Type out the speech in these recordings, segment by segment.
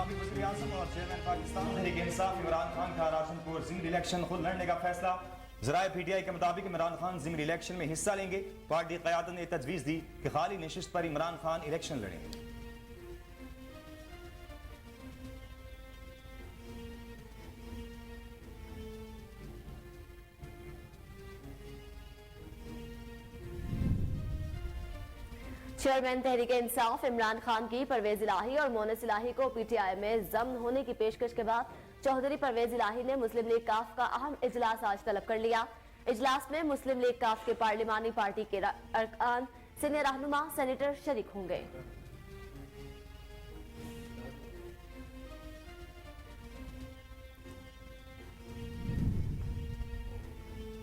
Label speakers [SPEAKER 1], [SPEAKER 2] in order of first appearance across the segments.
[SPEAKER 1] سابق وزیر اعظم اور چیئرمین پاکستان تحریک انصاف عمران خان کا راجنپور ضمنی الیکشن خود لڑنے کا فیصلہ۔ ذرائع پی ٹی آئی کے مطابق عمران خان ضمنی الیکشن میں حصہ لیں گے۔ پارٹی قیادت نے تجویز دی کہ خالی نشست پر عمران خان الیکشن لڑیں گے۔
[SPEAKER 2] چیئرمین تحریک انصاف عمران خان کی پرویز الہی اور مونس الہی کو پی ٹی آئی میں ضمن ہونے کی پیشکش کے بعد چوہدری پرویز الہی نے مسلم لیگ کاف کا اہم اجلاس آج طلب کر لیا۔ اجلاس میں مسلم لیگ کاف کے پارلیمانی پارٹی کے ارکان، سینئر رہنما، سینیٹر شریک ہوں گے۔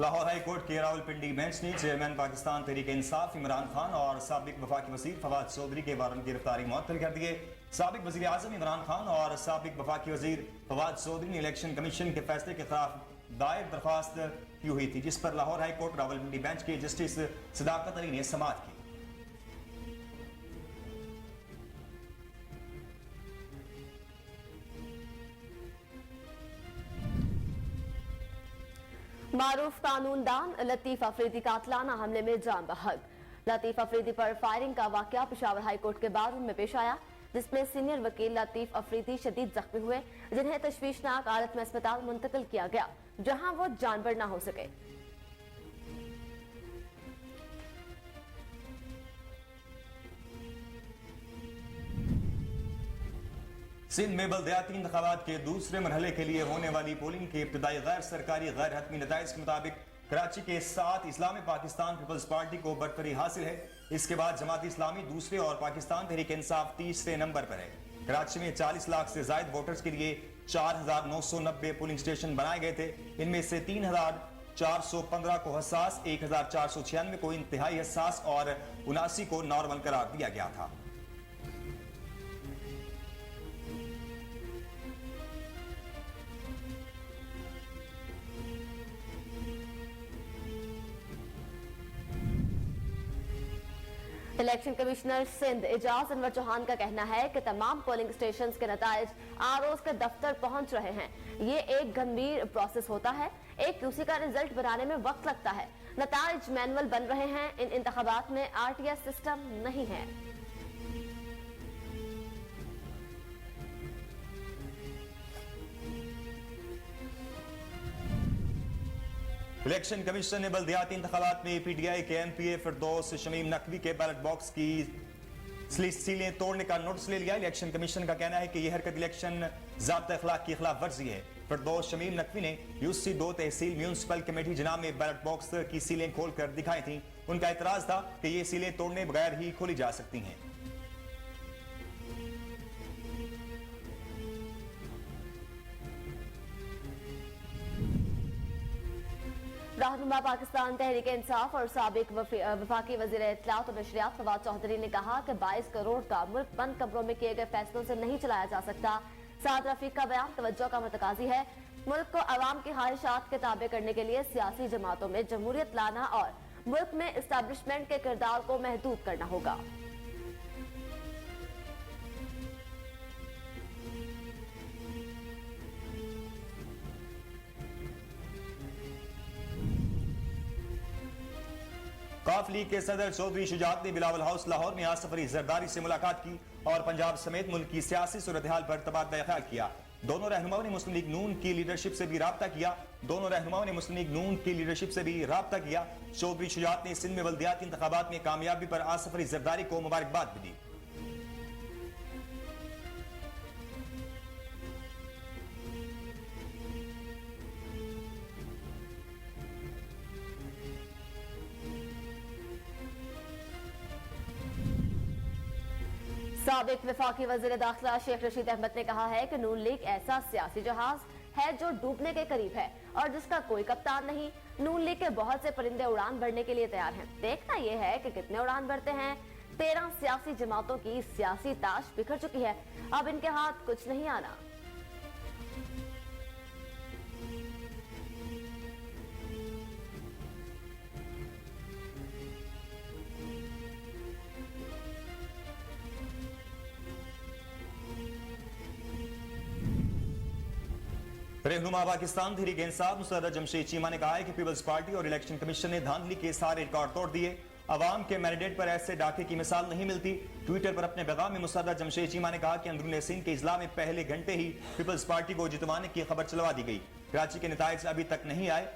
[SPEAKER 1] لاہور ہائی کورٹ کے راولپنڈی بینچ نے چیئرمین پاکستان تحریک انصاف عمران خان اور سابق وفاقی وزیر فواد چودھری کے وارنٹ گرفتاری معطل کر دیے۔ سابق وزیر اعظم عمران خان اور سابق وفاقی وزیر فواد چودھری نے الیکشن کمیشن کے فیصلے کے خلاف دائر درخواست کی ہوئی تھی، جس پر Lahore high court Rawalpindi bench کے جسٹس صداقت علی نے سماعت کی۔
[SPEAKER 2] معروف قانون دان لطیف افریدی قاتلانہ حملے میں جان بحق۔ لطیف افریدی پر فائرنگ کا واقعہ پشاور ہائی کورٹ کے بار روم میں پیش آیا، جس میں سینئر وکیل لطیف افریدی شدید زخمی ہوئے، جنہیں تشویشناک حالت میں اسپتال منتقل کیا گیا، جہاں وہ جانبر نہ ہو سکے۔
[SPEAKER 1] سندھ میں بلدیاتی انتخابات کے دوسرے مرحلے کے لیے ہونے والی پولنگ کے ابتدائی غیر سرکاری غیر حتمی نتائج کے مطابق کراچی کے ساتھ اسلامی پاکستان پیپلز پارٹی کو برتری حاصل ہے۔ اس کے بعد جماعت اسلامی دوسرے اور پاکستان تحریک انصاف تیسرے نمبر پر ہے۔ کراچی میں 40 لاکھ سے زائد ووٹرز کے لیے 4990 پولنگ سٹیشن بنائے گئے تھے۔ ان میں سے 3415 کو حساس، 1496 کو انتہائی حساس اور 79 کو نارمل قرار دیا گیا تھا۔
[SPEAKER 2] الیکشن کمشنر سندھ اعجاز انور چوہان کا کہنا ہے کہ تمام پولنگ سٹیشنز کے نتائج آر کے دفتر پہنچ رہے ہیں۔ یہ ایک گمبھیر پروسیس ہوتا ہے، ایک کیو سی کا رزلٹ بنانے میں وقت لگتا ہے۔ نتائج مینول بن رہے ہیں۔ ان انتخابات میں آر ٹی ایس سسٹم نہیں ہے۔
[SPEAKER 1] الیکشن کمیشن نے بلدیاتی انتخابات میں پی ٹی آئی کے ایم پی اے فردوس شمیم نقوی کے بیلٹ باکس کی سیلیں توڑنے کا نوٹس لے لیا۔ الیکشن کمیشن کا کہنا ہے کہ یہ حرکت الیکشن ضابطہ اخلاق کی خلاف ورزی ہے۔ فردوس شمیم نقوی نے یو سی 2 تحصیل میونسپل کمیٹی جناب میں بیلٹ باکس کی سیلیں کھول کر دکھائی تھیں۔ ان کا اعتراض تھا کہ یہ سیلیں توڑنے بغیر ہی کھولی جا سکتی ہیں۔
[SPEAKER 2] رہنما پاکستان تحریک انصاف اور سابق وفاقی وزیر اطلاعات و نشریات فواد چودھری نے کہا کہ 22 کروڑ کا ملک بند کمروں میں کیے گئے فیصلوں سے نہیں چلایا جا سکتا۔ سعد رفیق کا بیان توجہ کا متقاضی ہے۔ ملک کو عوام کی خواہشات کے تابع کرنے کے لیے سیاسی جماعتوں میں جمہوریت لانا اور ملک میں اسٹیبلشمنٹ کے کردار کو محدود کرنا ہوگا۔
[SPEAKER 1] کاف لیگ کے صدر چودھری شجاعت نے بلاول ہاؤس لاہور میں آصف علی زرداری سے ملاقات کی اور پنجاب سمیت ملک کی سیاسی صورتحال پر تبادلہ خیال کیا۔ دونوں رہنماؤں نے مسلم لیگ نون کی لیڈرشپ سے بھی رابطہ کیا۔ چودھری شجاعت نے سندھ میں بلدیاتی انتخابات میں کامیابی پر آصف علی زرداری کو مبارکباد بھی دی۔
[SPEAKER 2] سابق وفاقی وزیر داخلہ شیخ رشید احمد نے کہا ہے کہ نون لیگ ایسا سیاسی جہاز ہے جو ڈوبنے کے قریب ہے اور جس کا کوئی کپتان نہیں۔ نون لیگ کے بہت سے پرندے اڑان بھرنے کے لیے تیار ہیں، دیکھنا یہ ہے کہ کتنے اڑان بھرتے ہیں۔ 13 سیاسی جماعتوں کی سیاسی تاش بکھر چکی ہے، اب ان کے ہاتھ کچھ نہیں آنا۔
[SPEAKER 1] रहनुमा पाकिस्तान तहरीक इंसाफ मुसर्रत जमशेद चीमा ने कहा है कि पीपल्स पार्टी और इलेक्शन कमीशन ने धांधली के सारे रिकॉर्ड तोड़ दिए। अवाम के मैंडेट पर ऐसे डाके की मिसाल नहीं मिलती। ट्विटर पर अपने पैगाम में मुसर्रत जमशेद चीमा ने कहा कि अंदरूनी सिंध के इजला में पहले घंटे ही पीपल्स पार्टी को जितवाने की खबर चलवा दी गई। कराची के नताइज अभी तक नहीं आए।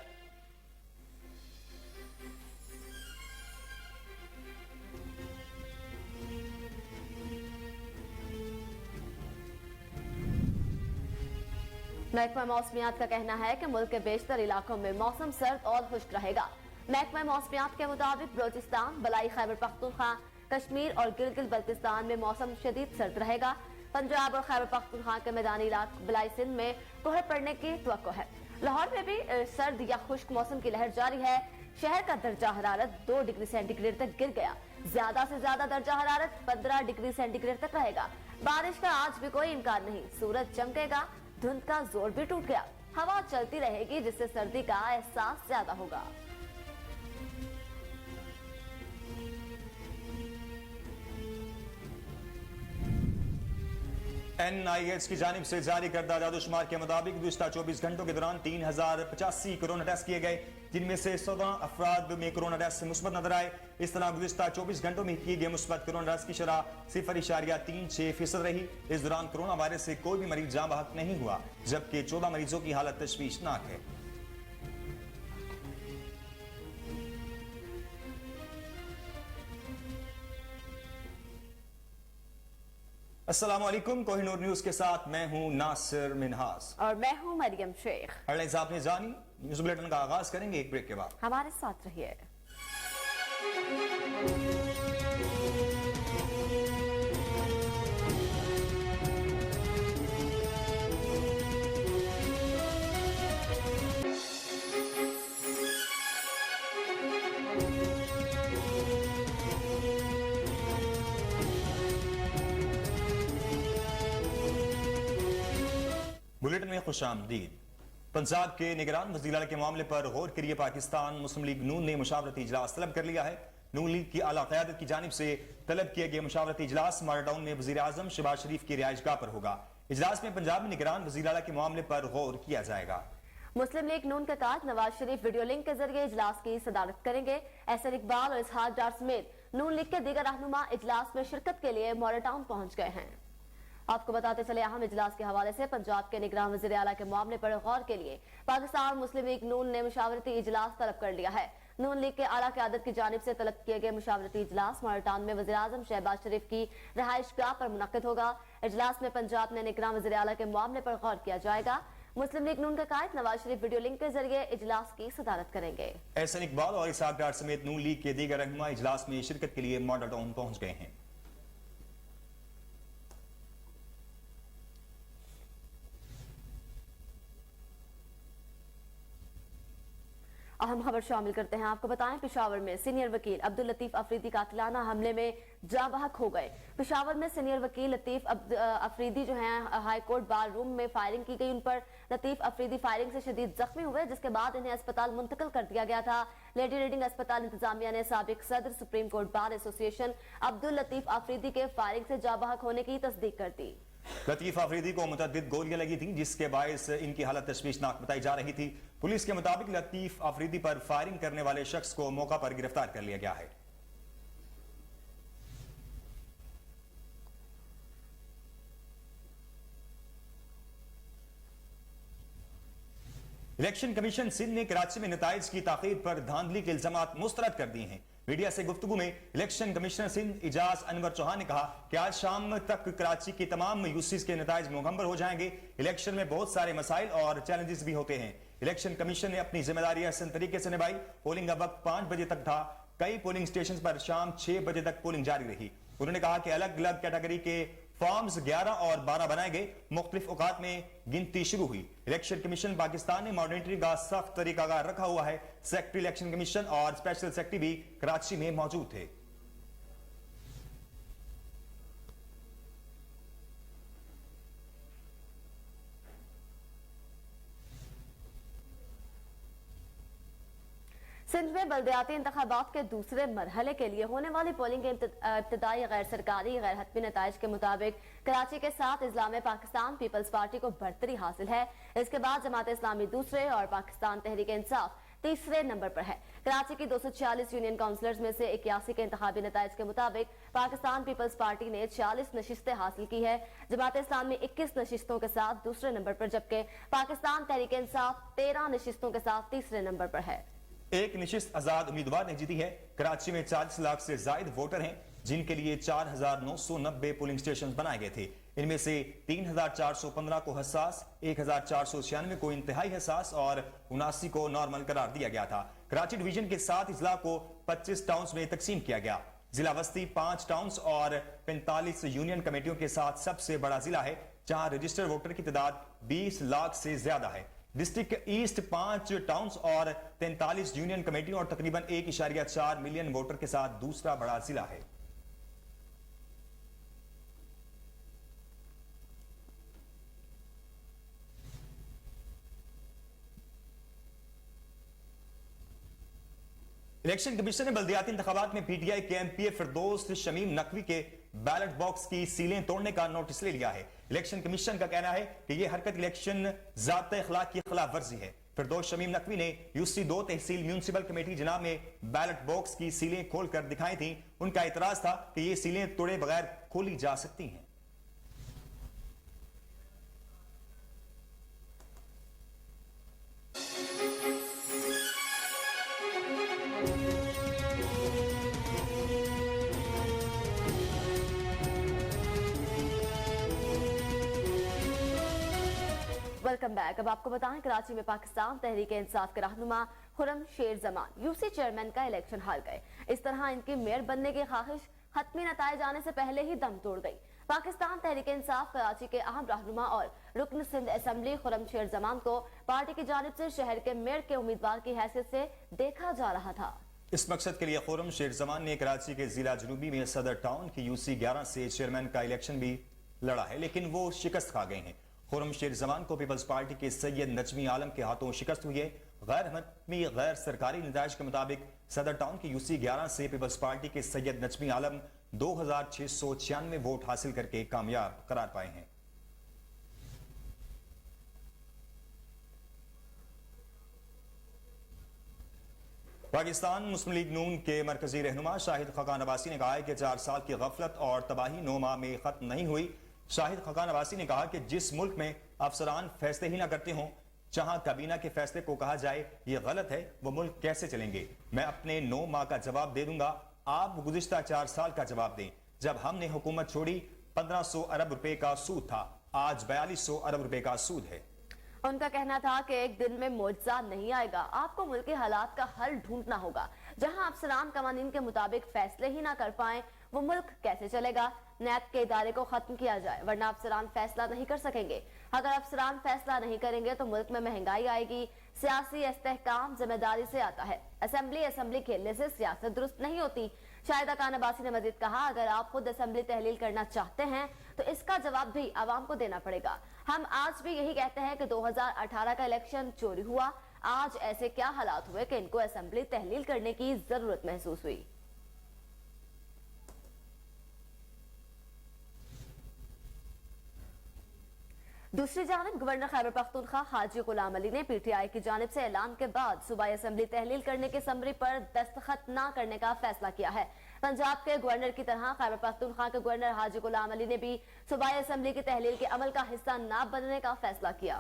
[SPEAKER 2] महकमा मौसमियात का कहना है कि मुल्क के बेशतर इलाकों में मौसम सर्द और खुश्क रहेगा। महकमा मौसमियात के मुताबिक बलोचिस्तान, बलाई खैबर पख्तूनख्वा, कश्मीर और गिलगित बल्तिस्तान में मौसम शदीद सर्द रहेगा। पंजाब और खैबर पख्तूनख्वा के मैदानी इलाके बलाई सिंध में कोहरे पड़ने की तवक्को है। लाहौर में भी सर्द या खुश्क मौसम की लहर जारी है। शहर का दर्जा हरारत 2 डिग्री सेंटीग्रेड तक गिर गया। ज्यादा से ज्यादा दर्जा हरारत 15 डिग्री सेंटीग्रेड तक रहेगा। बारिश का आज भी कोई इम्कान नहीं। सूरज चमकेगा, धुंध का जोर भी टूट गया। हवा चलती रहेगी जिससे सर्दी का एहसास ज्यादा होगा।
[SPEAKER 1] NIH की जानिब से जारी करदा दादोशुमार के मुताबिक गुज़िश्ता 24 घंटों के दौरान 3085 कोरोना टेस्ट किए गए, जिनमें से 14 अफराद में कोरोना टेस्ट से मुस्बत नजर आए। इस तरह गुज़िश्ता 24 घंटों में किए गए मुस्बत कोरोना टेस्ट की शरह 0.36% रही। इस दौरान कोरोना वायरस से कोई भी मरीज जाँ बहक नहीं हुआ, जबकि 14 मरीजों की हालत तशवीशनाक है। अस्सलामुअलैकुम, कोहिनूर न्यूज के साथ मैं हूं नासिर मिनहास
[SPEAKER 2] और मैं हूं मरियम शेख।
[SPEAKER 1] हेडलाइंस आपने जानी। न्यूज बुलेटिन का आगाज करेंगे एक ब्रेक के बाद।
[SPEAKER 2] हमारे साथ रहिए।
[SPEAKER 1] बुलेटिन में खुशामदीद। पंजाब के निगरान वज़ीर आला के मामले पर गौर के लिए पाकिस्तान मुस्लिम लीग नून ने मुशावरती इजलास तलब कर लिया है। नून लीग की आला क़यादत की जानिब से तलब किए गए मुशावरती इजलास माडा टाउन में वज़ीर आज़म शहबाज शरीफ की रिहाइशगाह पर होगा। इजलास में पंजाब में निगरान वज़ीर आला के मामले पर गौर किया जाएगा।
[SPEAKER 2] मुस्लिम लीग नून के कायद नवाज शरीफ वीडियो लिंक के जरिए इजलास की सदारत करेंगे। एहसन इकबाल और इसहाक डार समेत नून लीग के दीगर रहनुमा इजलास में शिरकत के लिए माडा टाउन पहुंच गए हैं। आपको बताते चले अहम इजलास के हवाले से पंजाब के निगरान वज़ीर आला के मामले पर गौर के लिए पाकिस्तान मुस्लिम लीग नून ने मुशावरती इजलास तलब कर लिया है। नून लीग के आला क़यादत की जानिब से तलब किए गए मुशावरती इजलास माडा टाउन में वज़ीर आज़म शहबाज शरीफ की रिहाइशगाह पर मुनक्किद होगा। इजलास में पंजाब में निगरान वज़ीर आला के मामले पर गौर किया जाएगा। मुस्लिम लीग नून के कायद नवाज शरीफ वीडियो लिंक के जरिए इजलास की सदारत करेंगे।
[SPEAKER 1] एहसन इकबाल और इसहाक डार समेत नून लीग के दीगर रहनुमा इजलास में शिरकत के लिए माडा टाउन पहुंच गए हैं।
[SPEAKER 2] अहम खबर शामिल करते हैं। आपको बताएं पेशावर में सीनियर वकील अब्दुल लतीफ अफरीदी कातिलाना हमले में जाँ बहक हो गए। पेशावर में सीनियर वकील लतीफ अफरीदी जो हैं हाई कोर्ट बार रूम में फायरिंग की गई। उन पर लतीफ अफरीदी फायरिंग से शदीद जख्मी हुए, जिसके बाद इन्हें अस्पताल मुंतकिल कर दिया गया था। लेडी रीडिंग अस्पताल इंतजामिया ने साबिक सदर supreme court bar association Abdul Latif Afridi के फायरिंग से जाँ बहक होने की तस्दीक कर दी।
[SPEAKER 1] लतीफ अफरीदी को मुतअद्दिद गोलियां लगी थी, जिसके बायस इनकी हालत तशवीशनाक बताई जा रही थी। पुलिस के मुताबिक लतीफ अफरीदी पर फायरिंग करने वाले शख्स को मौका पर गिरफ्तार कर लिया गया है। इलेक्शन कमीशन सिंध ने कराची में नताइज की ताखीर पर धांधली के इल्जामात मुस्तरद कर दिए हैं। मीडिया से गुफ्तगू में इलेक्शन कमिश्नर सिंध इजाज अनवर चौहान ने कहा कि आज शाम तक कराची की तमाम यूसीज के नताइज मुकम्मल हो जाएंगे। इलेक्शन में बहुत सारे मसाइल और चैलेंजेस भी होते हैं। इलेक्शन कमीशन ने अपनी जिम्मेदारी हसन तरीके से निभाई। पोलिंग का वक्त 5 बजे तक था। कई पोलिंग स्टेशन पर शाम 6 बजे तक पोलिंग जारी रही। उन्होंने कहा कि अलग अलग कैटेगरी के फॉर्म्स 11 और 12 बनाए गए। मुख्तलिफ औकात में गिनती शुरू हुई। इलेक्शन कमीशन पाकिस्तान ने मॉनिटरिंग का सख्त तरीकाकार रखा हुआ है। सेक्रेटरी इलेक्शन कमीशन और स्पेशल सेक्रेटरी भी कराची में मौजूद थे।
[SPEAKER 2] सिंध में बल्दियाती इंतखाबात के दूसरे मरहले के लिए होने वाली पोलिंग के इब्तदाई गैर सरकारी गैर हतमी नताइज के मुताबिक कराची के साथ इस्लाम पाकिस्तान पीपल्स पार्टी को बढ़तरी हासिल है। इसके बाद जमात इस्लामी दूसरे और पाकिस्तान तहरीक इंसाफ तीसरे नंबर पर है। कराची की 246 यूनियन काउंसिलर्स में से 81 के इंतखाबी नताइज के मुताबिक पाकिस्तान पीपल्स पार्टी ने 40 नशिस्तें हासिल की है। जमात इस्लामी 21 नशिस्तों के साथ दूसरे नंबर पर, जबकि पाकिस्तान तहरीक इंसाफ 13 नशिस्तों के साथ तीसरे नंबर पर है।
[SPEAKER 1] एक निशिस्त आजाद उम्मीदवार ने जीती है। कराची में 40 लाख से जायद वोटर हैं, जिनके लिए 4,990 पोलिंग स्टेशन बनाए गए थे। इनमें से 3,415 को हसास, 1,496 को इंतहाई हसास और 79 को नॉर्मल करार दिया गया था। कराची डिवीजन के 7 अजला को 25 टाउन्स में तकसीम किया गया। जिला वस्ती 5 टाउन्स और 45 यूनियन कमेटियों के साथ सबसे बड़ा जिला है, जहां रजिस्टर्ड वोटर की तादाद 20 लाख से ज्यादा है। डिस्ट्रिक्ट ईस्ट 5 टाउन्स और 43 यूनियन कमेटियों और तकरीबन 1.4 मिलियन वोटर के साथ दूसरा बड़ा जिला है। इलेक्शन कमीशन ने बल्दियाती इंतखाबात में पीटीआई के एमपीए फिरदौस शमीम नकवी के बैलेट बॉक्स की सीलें तोड़ने का नोटिस ले लिया है। इलेक्शन कमीशन का कहना है कि यह हरकत इलेक्शन ज़ाब्ते अखलाक की खिलाफ वर्जी है। फिरदौस शमीम नकवी ने यूसी 2 तहसील म्यूनसिपल कमेटी जनाब में बैलेट बॉक्स की सीलें खोलकर दिखाई थी। उनका एतराज था कि ये सीलें तोड़े बगैर खोली जा सकती हैं।
[SPEAKER 2] Welcome back. अब आपको बताएं, कराची में पाकिस्तान तहरीक इंसाफ के रहनुमा खुरम शेर जमान यूसी चेयरमैन का इलेक्शन हार गए। इस तरह इनकी मेयर बनने की ख्वाहिश हतमी नताए जाने से पहले ही दम तोड़ गई। पाकिस्तान तहरीक इंसाफ कराची के अहम रहनुमा और रुकन सिंध असेंबली खुरम शेर जमान को पार्टी की जानिब से शहर के मेयर के उम्मीदवार की हैसियत से देखा जा रहा था।
[SPEAKER 1] इस मकसद के लिए खुरम शेर जमान ने कराची के जिला जनूबी में सदर टाउन की यूसी 11 से चेयरमैन का इलेक्शन भी लड़ा है, लेकिन वो शिकस्त खा गए हैं। खुरम शेर जमान को पीपल्स पार्टी के सैयद नजमी आलम के हाथों शिकस्त हुई है। गैर हतमी गैर सरकारी नताइज के मुताबिक सदर टाउन की यूसी 11 से पीपल्स पार्टी के सैयद नजमी आलम 2,696 वोट हासिल करके कामयाब करार पाए हैं। पाकिस्तान मुस्लिम लीग नून के मरकजी रहनुमा शाहिद खकान अब्बासी ने कहा है कि 4 साल की गफलत और तबाही 9 माह में खत्म नहीं हुई। शाहिद खकान अब्बासी ने कहा कि जिस मुल्क में अफसरान फैसले ही ना करते हों, जहां काबीना के फैसले को कहा जाए ये गलत है, वो मुल्क कैसे चलेंगे। मैं अपने 9 माह का जवाब दे दूंगा, आप गुज़िश्ता 4 साल का जवाब दें। जब हमने हुकूमत छोड़ी 1500 अरब रुपए का सूद था, आज 4200 अरब रुपए का सूद है।
[SPEAKER 2] उनका कहना था कि एक दिन में मुआवजा नहीं आएगा, आपको मुल्क के हालात का हल ढूंढना होगा। जहां अफसरान कवानीन के मुताबिक फैसले ही ना कर पाए, वो मुल्क कैसे चलेगा। नैब के इदारे को खत्म किया जाए, वरना अफसरान फैसला नहीं कर सकेंगे। अगर अफसरान फैसला नहीं करेंगे तो मुल्क में महंगाई आएगी। सियासी इस्तेहकाम जिम्मेदारी से आता है। असेंबली खेलने से सियासत दुरुस्त नहीं होती। शाहिद खान अब्बासी ने मजीद कहा, अगर आप खुद असेंबली तहलील करना चाहते हैं तो इसका जवाब भी आवाम को देना पड़ेगा। हम आज भी यही कहते हैं कि 2018 का इलेक्शन चोरी हुआ। आज ऐसे क्या हालात हुए कि इनको असेंबली तहलील करने की जरूरत महसूस हुई। दूसरी जानब गवर्नर खैबर पख्तूनख्वा हाजी गुलाम अली ने पीटीआई की जानिब से ऐलान के बाद सूबाई असेंबली तहलील करने की समरी पर दस्तखत न करने का फैसला किया है। पंजाब के गवर्नर की तरह खैबर पख्तूनख्वा के गवर्नर हाजी गुलाम अली ने भी सूबाई असेंबली की तहलील के अमल का हिस्सा न बनने का फैसला किया।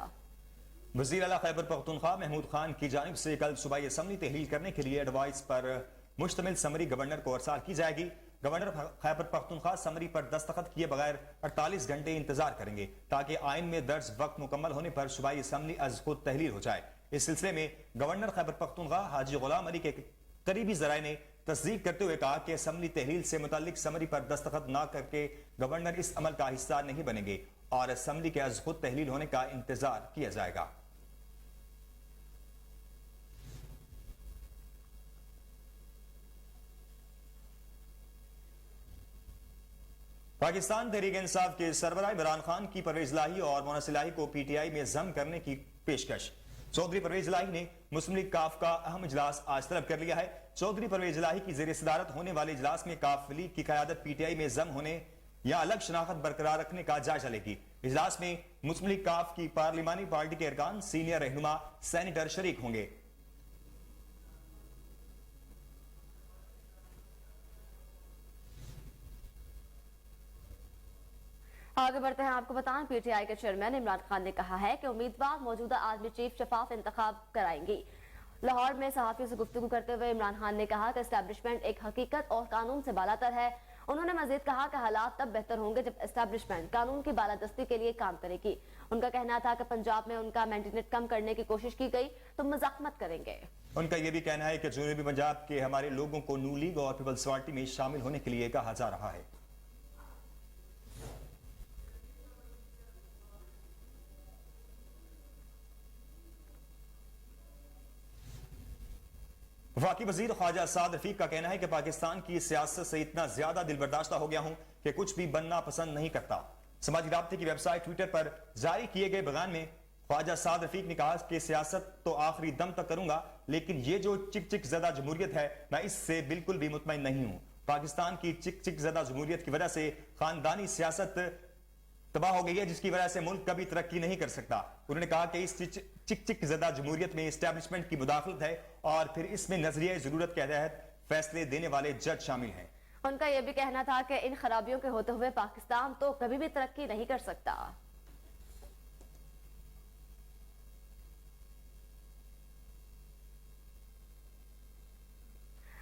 [SPEAKER 1] वज़ीर आला खैबर पख्तूनख्वा महमूद खान की जानिब से कल सूबाई असेंबली तहलील करने के लिए एडवाइस पर मुश्तमिल समरी गवर्नर को अरसाल की जाएगी। गवर्नर खैबर पख्तूनख्वा समरी पर दस्तखत किए बगैर 48 घंटे इंतजार करेंगे ताकि आइन में दर्ज वक्त मुकम्मल होने पर सूबाई असेंबली अज खुद तहलील हो जाए। इस सिलसिले में गवर्नर खैबर पख्तूनख्वा हाजी गुलाम अली के करीबी जराए ने तस्दीक करते हुए कहा कि असेंबली तहलील से मुताल्लिक समरी पर दस्तखत न करके गवर्नर इस अमल का हिस्सा नहीं बनेंगे और असेंबली के अज खुद तहलील होने का इंतजार किया जाएगा। पाकिस्तान तहरीक इंसाफ के सरबराह इमरान खान की परवेज लाही और मोनस इलाही को पीटीआई में जम करने की पेशकश। चौधरी परवेज लाही ने मुस्लिम लीग काफ का अहम इजलास आज तलब कर लिया है। चौधरी परवेज इलाही की जेर सदारत होने वाले इजलास में काफ लीग की क़यादत पीटीआई में जम होने या अलग शनाख्त बरकरार रखने का जायजा लेगी। इजलास में मुस्लिम लीग काफ की पार्लिमानी पार्टी के अरकान, सीनियर रहनुमा, सेनेटर शरीक होंगे।
[SPEAKER 2] आगे बढ़ते हैं, आपको बताएं पीटीआई के चेयरमैन इमरान खान ने कहा है कि उम्मीदवार मौजूदा आर्मी चीफ शफाफ इंतखाब कराएंगी। लाहौर में सहाफियों से गुफ्तगू करते हुए इमरान खान ने कहा कि एस्टैब्लिशमेंट एक हकीकत और कानून से बालातर है। उन्होंने मजीद कहा कि हालात तब बेहतर होंगे जब एस्टैब्लिशमेंट कानून की बालादस्ती के लिए काम करेगी। उनका कहना था कि पंजाब में उनका मेंटेनेट कम करने की कोशिश की गई तो मजाकमत करेंगे।
[SPEAKER 1] उनका यह भी कहना है कि जनूबी पंजाब के हमारे लोगों को नू लीग और पीपल्स पार्टी में शामिल होने के लिए कहा जा रहा है। वफाकी वजीर ख्वाजा साद रफीक का कहना है कि पाकिस्तान की सियासत से इतना ज्यादा दिल बर्दाश्ता हो गया हूं कि कुछ भी बनना पसंद नहीं करता। समाजी राब्ते की वेबसाइट ट्विटर पर जारी किए गए बयान में ख्वाजा साद रफीक ने कहा कि सियासत तो आखिरी दम तक करूंगा, लेकिन ये जो चिक चिक ज़दा जमहूरियत है, मैं इससे बिल्कुल भी मुतमईन नहीं हूं। पाकिस्तान की चिक चिक ज़दा जमहूरियत की वजह से खानदानी सियासत तबाह हो गई है, जिसकी वजह से मुल्क कभी तरक्की नहीं कर सकता। उन्होंने कहा कि इस चिक चिक ज़दा जमहूरियत में एस्टैब्लिशमेंट की मुदाखलत है और फिर इसमें नजरिया जरूरत के तहत फैसले देने वाले जज शामिल हैं।
[SPEAKER 2] उनका यह भी कहना था कि इन खराबियों के होते हुए पाकिस्तान तो कभी भी तरक्की नहीं कर सकता।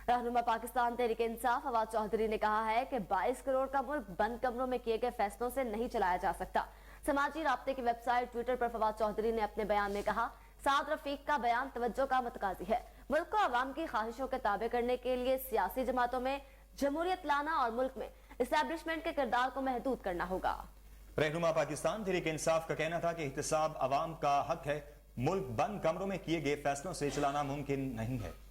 [SPEAKER 2] रहनुमा पाकिस्तान तहरीक इंसाफ फवाद चौधरी ने कहा है कि 22 करोड़ का मुल्क बंद कमरों में किए गए फैसलों से नहीं चलाया जा सकता। समाजी राब्ते की वेबसाइट ट्विटर पर फवाद चौधरी ने अपने बयान में कहा, साद रफीक का बयान तवज्जो का मतकाजी है। मुल्क को आवाम की ख्वाहिशों के ताबे करने के लिए सियासी जमातों में जमहूरियत लाना और मुल्क में एस्टैब्लिशमेंट के किरदार को महदूद करना होगा।
[SPEAKER 1] रहनुमा पाकिस्तान तहरीक इंसाफ का कहना था कि एहतसाब अवाम का हक है, मुल्क बंद कमरों में किए गए फैसलों से चलाना मुमकिन नहीं है।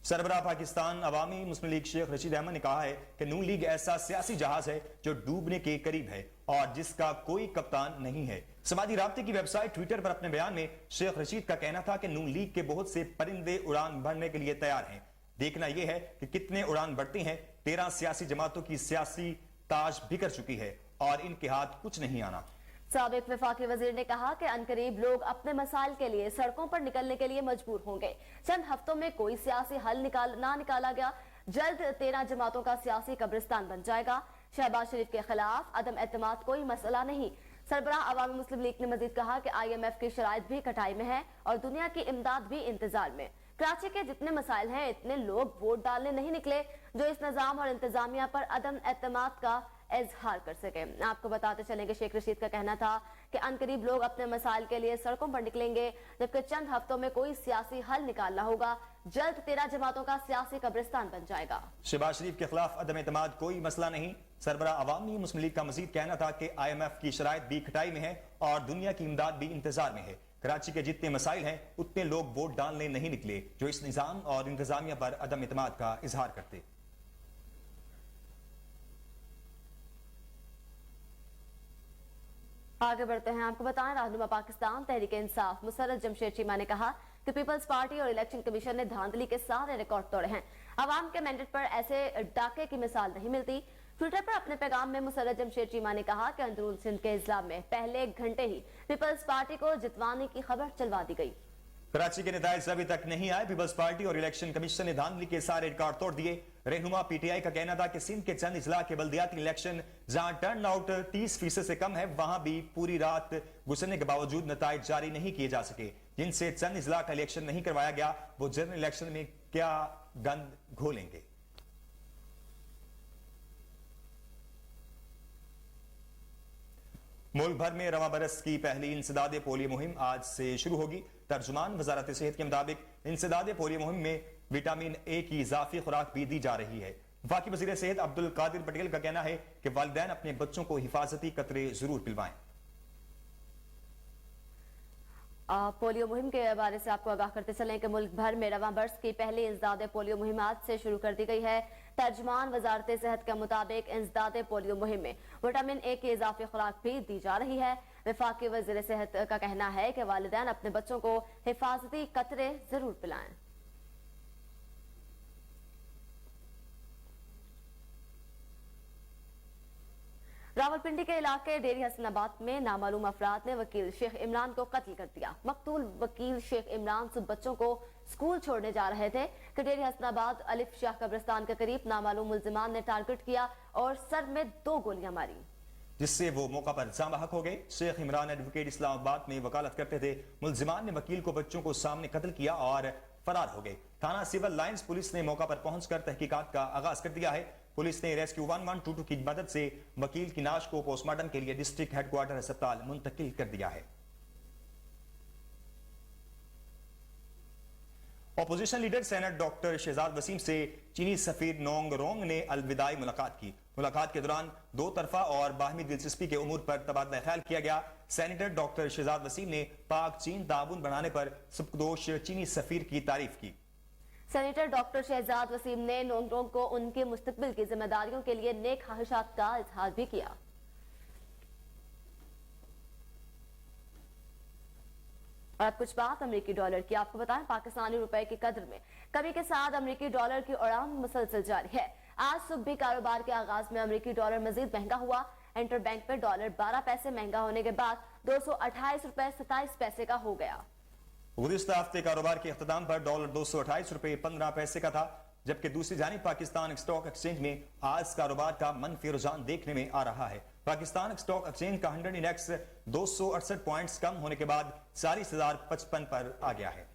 [SPEAKER 1] सरबराह पाकिस्तान अवामी मुस्लिम लीग शेख रशीद अहमद ने कहा है कि नून लीग ऐसा सियासी जहाज है जो डूबने के करीब है और जिसका कोई कप्तान नहीं है। समाजी राब्ते की वेबसाइट ट्विटर पर अपने बयान में शेख रशीद का कहना था कि नून लीग के बहुत से परिंदे उड़ान भरने के लिए तैयार हैं। देखना यह है कि कितने उड़ान बढ़ते हैं। 13 सियासी जमातों की सियासी ताज बिखर चुकी है और इनके हाथ कुछ नहीं आना।
[SPEAKER 2] साबिक वफाकी वजीर ने कहा कि अनकरीब लोग अपने मसाइल के लिए सड़कों पर निकलने के लिए मजबूर होंगे। चंद हफ्तों में कोई सियासी हल ना निकाला गया, जल्द 13 जमातों का सियासी कब्रिस्तान बन जाएगा। शहबाज शरीफ के खिलाफ अदम एतमाद कोई मसला नहीं। सरबराह अवामी मुस्लिम लीग ने मजीद कहा कि IMF की शराइत भी कटाई में है और दुनिया की इमदाद भी इंतजार में। कराची के जितने मसाइल हैं, इतने लोग वोट डालने नहीं निकले जो इस निजाम और इंतजामिया पर अदम एतमाद का इजहार कर सके। आपको बताते चलें कि शेख रशीद का कहना था कि अनकरीब लोग अपने मसाइल के लिए सड़कों पर निकलेंगे, जबकि चंद हफ्तों में कोई सियासी हल निकालना होगा। जल्द 13 जमातों का सियासी कब्रिस्तान बन जाएगा।
[SPEAKER 1] शहबाज शरीफ के खिलाफ अदम एतमाद कोई मसला नहीं। सरबराह अवामी मुस्लिम लीग का मजीद कहना था कि IMF की शराइत भी खटाई में है और दुनिया की इमदाद भी इंतजार में है। कराची के जितने मसाइल हैं, उतने लोग वोट डालने नहीं निकले जो इस निजाम और इंतजामिया पर अदम एतमाद का इजहार करते।
[SPEAKER 2] आगे बढ़ते हैं, आपको बताएं रहनुमा पाकिस्तान तहरीक इंसाफ मुसर्रत जमशेद चीमा ने कहा कि पीपल्स पार्टी और इलेक्शन कमीशन ने धांधली के सारे रिकॉर्ड तोड़े हैं। अवाम के मैंडेट पर ऐसे डाके की मिसाल नहीं मिलती। ट्विटर पर अपने पैगाम में मुसर्रत जमशेद चीमा ने कहा कि अंदरून सिंध के इजलाम में पहले घंटे ही पीपल्स पार्टी को जितवाने की खबर चलवा दी गई।
[SPEAKER 1] कराची के नताइज अभी तक नहीं आए। पीपल्स पार्टी और इलेक्शन कमीशन ने धांधली के सारे रिकॉर्ड तोड़ दिए। रहनुमा PTI का कहना था कि सिंध के चंद इजला के बल्दियाती इलेक्शन जहां टर्न आउट 30% से कम है, वहां भी पूरी रात गुजरने के बावजूद नताइज जारी नहीं किए जा सके। जिनसे चंद इजला का इलेक्शन नहीं करवाया गया, वो जनरल इलेक्शन में क्या गंद घोलेंगे। मुल्क भर में रवा बरस की पहली इंसदादे पोलियो मुहिम आज से शुरू होगी। तर्जुमान वजारत सेहत के मुताबिक इंसदादे पोलियो मुहिम में विटामिन A की इजाफी खुराक भी दी जा रही है। वफाकी वजीर सेहत अब्दुल कादिर पटेल का कहना है कि वालिदैन अपने बच्चों को हिफाजती कतरे जरूर पिलवाएं।
[SPEAKER 2] पोलियो मुहिम के बारे से आपको आगाह करते चलें कि मुल्क भर में रवा बरस की पहली इंसदादे पोलियो मुहिम आज से शुरू कर दी गई है। तर्जुमान वजारत सेहत के मुताबिक इंसदादे पोलियो मुहिम में विटामिन A की इजाफी खुराक भी दी जा रही है। वफाकी वज़ीर सेहत का कहना है कि वालिदैन अपने बच्चों को हिफाजती कतरे जरूर पिलाएं। रावलपिंडी के इलाके डेरी हसनाबाद में नामालूम अफराद ने वकील शेख इमरान को कत्ल कर दिया। मकतूल वकील शेख इमरान सब बच्चों को स्कूल छोड़ने जा रहे थे कि डेरी हसनाबाद अलिफ शाह कब्रिस्तान के करीब नामालूम मुल्जिमान ने टारगेट किया और सर में 2 गोलियां मारी, जिससे वो मौका पर जाँ बहक हो गए। शेख इमरान एडवोकेट इस्लामाबाद में वकालत करते थे। मुल्जिमान ने वकील को बच्चों को सामने कत्ल किया और फरार हो गए। थाना सिविल लाइंस पुलिस ने मौका पर पहुंचकर तहकीकात का आगाज कर दिया है। पुलिस ने रेस्क्यू 1122 की मदद से वकील की लाश को पोस्टमार्टम के लिए डिस्ट्रिक्ट हेडक्वार्टर अस्पताल मुंतकिल कर दिया है। Opposition leader senator doctor Shahzad Waseem से चीनी सफीर नोंग रोंग ने अलविदाई मुलाकात की। मुलाकात के दौरान 2 तरफा और बाहमी दिलचस्पी के उमूर पर तबादला ख्याल किया गया। सेनेटर डॉक्टर शहजाद वसीम ने पाक चीन ताउन बढ़ाने पर सबकदोश चीनी सफीर की तारीफ की। सेनेटर डॉक्टर शहजाद वसीम ने नोंगरोंग को उनके मुस्तकबिल की जिम्मेदारियों के लिए नेक ख्वाहिशात का इजहार भी किया। और अब कुछ बात अमेरिकी डॉलर की। आपको बताएं, पाकिस्तानी रुपए की कदर में कमी के साथ अमेरिकी डॉलर की उड़ान मुसलसल जारी है। आज सुबह कारोबार के आगाज में अमेरिकी डॉलर मजीद महंगा हुआ। इंटरबैंक पे डॉलर 12 पैसे महंगा होने के बाद 228 रुपए 27 पैसे का हो गया। गुज़िश्ता हफ्ते कारोबार के अख्ताम पर डॉलर 228 रुपए 15 पैसे का था, जबकि दूसरी जानिब पाकिस्तान स्टॉक एक्सचेंज में आज कारोबार का मनफी रुझान देखने में आ रहा है। पाकिस्तान स्टॉक एक्सचेंज का 100 इंडेक्स 268 पॉइंट्स कम होने के बाद 40,055 पर आ गया है।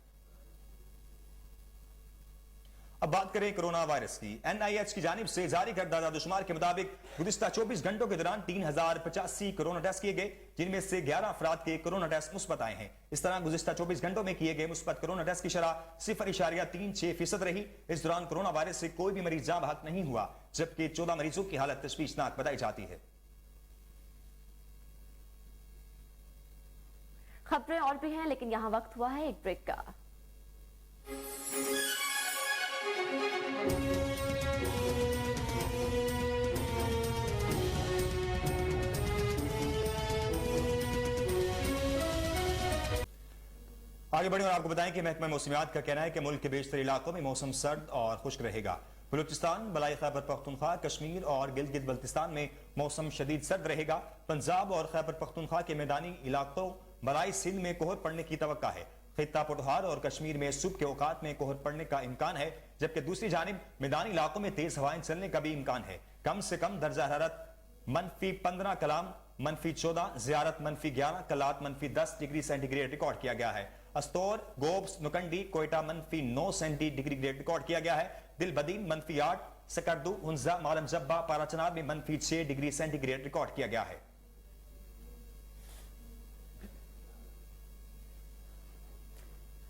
[SPEAKER 2] अब बात करें कोरोना वायरस की। NIH की जानिब से जारी करदा दादुशुमार के मुताबिक गुज़िश्ता 24 घंटों के दौरान 3085 कोरोना टेस्ट किए गए, जिनमें से 11 अफराद के कोरोना टेस्ट मुस्बत आए हैं। इस तरह गुज़िश्ता 24 घंटों में किए गए मुस्बत कोरोना टेस्ट की शरह 0.36% रही। इस दौरान कोरोना वायरस से कोई भी मरीज जाँ बहक नहीं हुआ, जबकि 14 मरीजों की हालत तशवीशनाक बताई जाती है। खबरें और भी हैं, लेकिन यहाँ वक्त हुआ है एक ब्रेक का। आगे बढ़े और आपको बताएं कि महकमा मौसमियात का कहना है कि मुल्क के बेशतर इलाकों में मौसम सर्द और खुश्क रहेगा। बलूचिस्तान, बलाई खैबर पख्तूनख्वा, कश्मीर और गिलगित बल्तिस्तान में मौसम शदीद सर्द रहेगा। पंजाब और खैबर पख्तूनख्वा के मैदानी इलाकों बलाई सिंध में कोहर पड़ने की तवक्का है। खित्ता पटवार और कश्मीर में सुबह के औकात में कोहर पड़ने का इम्कान है, जबकि दूसरी जानिब मैदानी इलाकों में तेज हवाएं चलने का भी इम्कान है। कम से कम दर्जा हरारत -15 कलाम, -14 ज़ियारत, -11 कलात, -10 डिग्री सेंटीग्रेड रिकॉर्ड किया गया है। अस्तौर, गोब्स, नुकंडी, कोयटा -9 सेंटीग्रेड रिकॉर्ड किया गया है। दिलबदीन -8, सकरदू, हुंजा, मालम जब्बा, पाराचनार में -6 डिग्री सेंटीग्रेड रिकॉर्ड किया गया है।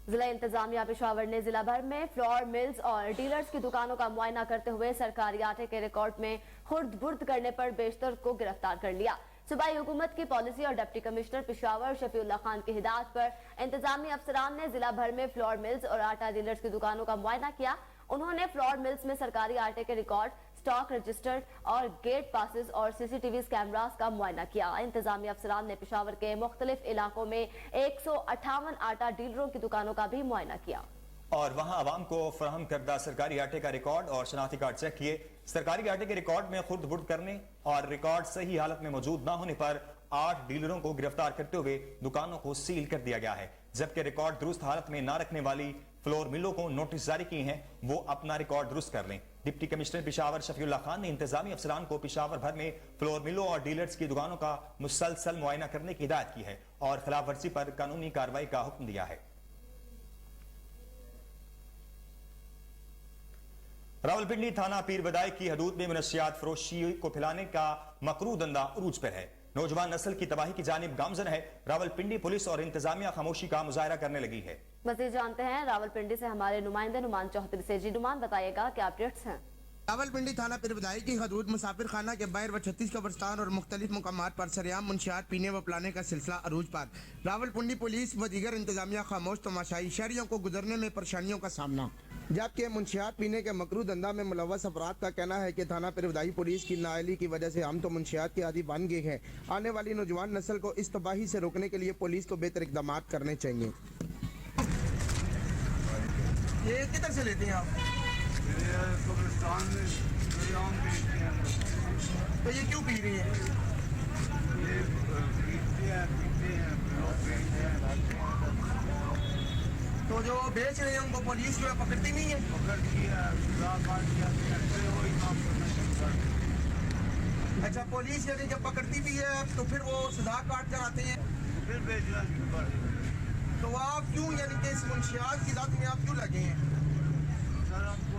[SPEAKER 2] जिला इंतजामिया पेशावर ने जिला भर में फ्लोर मिल्स और डीलर्स की दुकानों का मुआयना करते हुए सरकारी आटे के रिकॉर्ड में खुर्द बुर्द करने पर बेशतर को गिरफ्तार कर लिया। सूबाई हुकूमत की पॉलिसी और डिप्टी कमिश्नर पेशावर शफीउल्लाह खान की हिदायत पर इंतजामी अफसरान ने जिला भर में फ्लोर मिल्स और आटा डीलर्स की दुकानों का मुआयना किया। उन्होंने फ्लोर मिल्स में सरकारी आटे के रिकॉर्ड, स्टॉक रजिस्टर्ड और गेट पासेस और CCTV कैमरास का मुआयना किया। इंतजामी अफसरान ने पेशावर के मुख्तलिफ इलाकों में 158 आटा डीलरों की दुकानों का भी मुआयना किया और वहां आवाम को फराहम करदा सरकारी आटे का रिकॉर्ड और शनाख्ती कार्ड चेक किए। सरकारी आटे के रिकॉर्ड में खुर्द बुर्द करने और रिकॉर्ड सही हालत में मौजूद न होने पर 8 डीलरों को गिरफ्तार करते हुए दुकानों को सील कर दिया गया है, जबकि रिकॉर्ड दुरुस्त हालत में न रखने वाली फ्लोर मिलों को नोटिस जारी किए हैं, वो अपना रिकॉर्ड दुरुस्त कर लें। डिप्टी कमिश्नर पेशावर शफीउल्लाह खान ने इंतजामी अफसरान को पेशावर भर में फ्लोर मिलों और डीलर्स की दुकानों का मुसलसल मुआयना करने की हिदायत की है और खिलाफ वर्जी पर कानूनी कार्रवाई का हुक्म दिया है। रावलपिंडी थाना पीर बदाई की हदूद में मनशियात फरोशी को फैलाने का मकरू धंधा उरूज पर है। नौजवान नस्ल की तबाही की जानिब गामजन है। रावलपिंडी पुलिस और इंतजामिया खामोशी का मुजाहरा करने लगी है। मज़ीद जानते हैं रावलपिंडी से हमारे नुमाइंदे नुमान चौधरी से। जी नुमान, बताइएगा क्या अपडेट्स हैं?
[SPEAKER 3] रावलपिंडी थाना पीर बदाई की हदूद मुसाफिर खाना के बाहर व 36 कब्रिस्तान और मुख्तलिफ मुकामात पर सरेआम मुंशियात पीने व पिलाने का सिलसिला अरूज पर। रावलपिंडी पुलिस व दीगर इंतजामिया खामोश तमाशाई शहरियों को गुजरने में परेशानियों का सामना। जबकि मुंशियात पीने के मकरू धंधा में मुलव्वस अफराद का कहना है कि थाना पिरवदाई पुलिस की नाअहली की वजह से हम तो मुंशियात के आदी बन गए हैं। आने वाली नौजवान नस्ल को इस तबाही से रोकने के लिए पुलिस को बेहतर इकदाम करने चाहिए। ये किधर से लेते हैं आप? तो ये क्यों पी रही है? तो जो बेच रहे हैं उनको पुलिस जो है पकड़ती नहीं है? अच्छा, पुलिस यदि जब पकड़ती भी है तो फिर वो सजा काट कर आते हैं,
[SPEAKER 4] फिर बेचना शुरू कर देते।
[SPEAKER 3] तो आप क्यों यानी कि इस मुंशियात की लत में आप क्यों लगे हैं?
[SPEAKER 4] सर हमको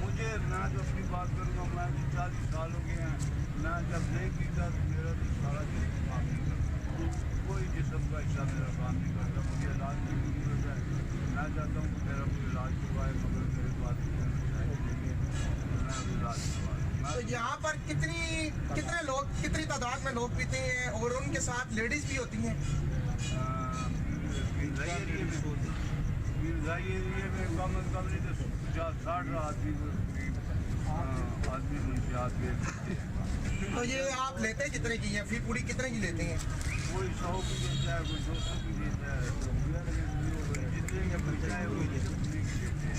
[SPEAKER 4] मुझे मैं तो अपनी बात करूँगा, मैं भी 40 साल हो गए हैं। मैं जब नहीं पीता तो मेरा तो सारा जिस्म काम नहीं करता, कोई जिस्म का हिस्सा मेरा काम नहीं करता। मुझे इलाज की जरूरत है, मैं चाहता हूँ कि मेरा कोई इलाज करवाए, मगर मेरे पास मैं इलाज करवा।
[SPEAKER 3] तो यहाँ पर कितने लोग, कितनी तादाद में लोग पीते हैं और उनके साथ लेडीज भी होती हैं?
[SPEAKER 4] एरिया में कम अज कम नहीं तो 50-60 आदमी मुंशियात बेचते हैं।
[SPEAKER 3] तो ये आप लेते कितने की है, फिर पूरी कितने की लेते हैं?
[SPEAKER 4] कोई 100 की देता है, कोई 200 की देता है, जितने में बचा है वो उतने की देते हैं।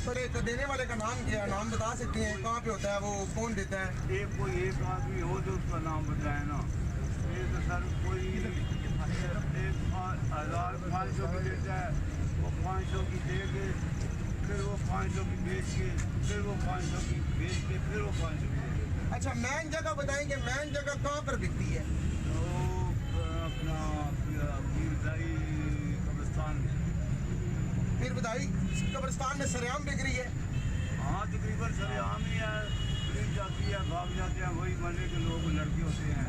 [SPEAKER 3] सर एक देने वाले का नाम क्या, नाम बता सकते हैं? कहाँ पे होता है वो, कौन देता है?
[SPEAKER 4] एक आदमी हो जो उसका नाम बताए ना। ये तो सर कोई 1,500 की देता है, वो 500 की दे के फिर वो 500 की बेच के फिर वो 500 की बेच के फिर वो 500 की दे देता है।
[SPEAKER 3] अच्छा, मैन जगह बताएंगे, मैन जगह कहाँ पर बिकती है?
[SPEAKER 4] तो अपना पीरदाई कब्रिस्तान में।
[SPEAKER 3] फिर बताई कब्रिस्तान में सरेआम बिक रही है?
[SPEAKER 4] हाँ तकरीबन सरेआम ही है, पुलिस जाती है भाग जाते हैं, वही महल्ले के लोग लड़के होते हैं,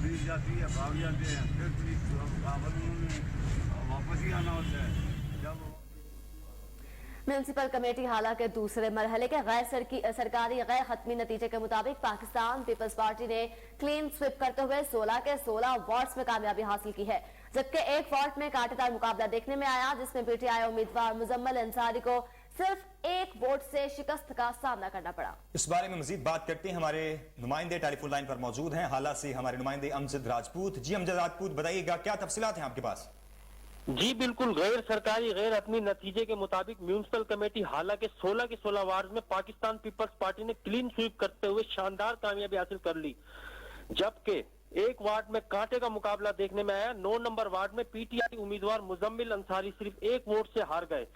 [SPEAKER 4] पुलिस जाती है भाग जाते हैं, फिर पुलिस वापस ही आना होता है। जब
[SPEAKER 2] म्यूनिसिपल कमेटी हाला के दूसरे मरहले के सरकारी गैर हतमी नतीजे के मुताबिक पाकिस्तान पीपल्स पार्टी ने क्लीन स्वीप करते हुए 16 के 16 वार्ड्स में कामयाबी हासिल की है, जबकि एक वार्ड में कांटेदार मुकाबला देखने में आया, जिसमें पीटीआई उम्मीदवार मुजम्मिल अंसारी को सिर्फ एक वोट से शिकस्त का सामना करना पड़ा।
[SPEAKER 1] इस बारे में मजीद बात करते हैं, हमारे नुमाइंदे टेलीफोन लाइन पर मौजूद हैं। हाला से हमारे नुमाइंदे अमजद राजपूत। जी अमजद राजपूत, बताइएगा क्या तफसीलात हैं आपके पास?
[SPEAKER 5] जी बिल्कुल, गैर सरकारी गैर हतमी नतीजे के मुताबिक म्यूनिसिपल कमेटी हाला के 16 के 16 वार्ड में पाकिस्तान पीपल्स पार्टी ने क्लीन स्वीप करते हुए शानदार कामयाबी हासिल कर ली, जबकि एक वार्ड में कांटे का मुकाबला देखने में आया। 9 नंबर वार्ड में पीटीआई उम्मीदवार मुजम्मिल अंसारी सिर्फ एक वोट से हार गए।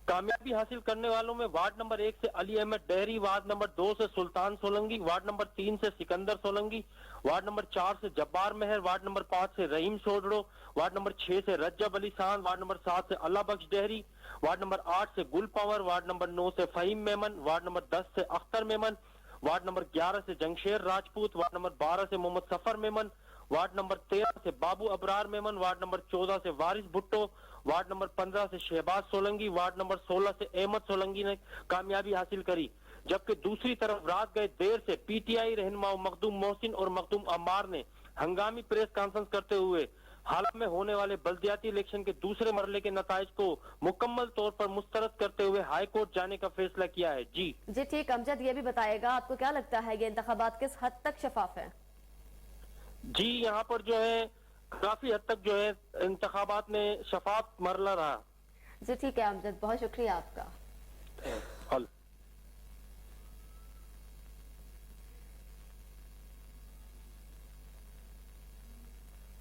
[SPEAKER 5] कामयाबी हासिल करने वालों में वार्ड नंबर 1 से अली अहमद डेहरी, वार्ड नंबर 2 से सुल्तान सोलंगी, वार्ड नंबर 3 से सिकंदर सोलंगी, वार्ड नंबर 4 से जब्बार मेहर, वार्ड नंबर 5 से रहीम सोडड़ो, वार्ड नंबर 6 से रज्जब अली खान, वार्ड नंबर 7 से अल्लाह बख्श डेहरी, वार्ड नंबर 8 से गुल पंवर, वार्ड नंबर 9 से फहीम मेमन, वार्ड नंबर 10 से अख्तर मेमन, वार्ड नंबर 11 से जंगशेर राजपूत, वार्ड नंबर 12 से मोहम्मद सफर मेमन, वार्ड नंबर 13 से बाबू अबरार मेमन, वार्ड नंबर 14 से वारिस भुट्टो, वार्ड नंबर 15 से शहबाज सोलंगी, वार्ड नंबर 16 से अहमद सोलंगी ने कामयाबी हासिल करी, जबकि दूसरी तरफ रात गए देर से पीटीआई रहनुमा मखदूम मोहसिन और मखदूम अम्मार ने हंगामी प्रेस कॉन्फ्रेंस करते हुए हाल में होने वाले बल्दियाती इलेक्शन के दूसरे मरहले के नताइज को मुकम्मल तौर पर मुस्तरद करते हुए हाई कोर्ट जाने का फैसला किया है। जी
[SPEAKER 2] ठीक, अमजद ये भी बताएगा, आपको क्या लगता है ये इंतखाबात किस हद तक शफाफ है?
[SPEAKER 5] जी यहाँ पर जो है काफी हद तक जो है इंतखाबात में शफाफ मरला रहा।
[SPEAKER 2] जी ठीक है अमजद, बहुत शुक्रिया आपका।
[SPEAKER 5] हल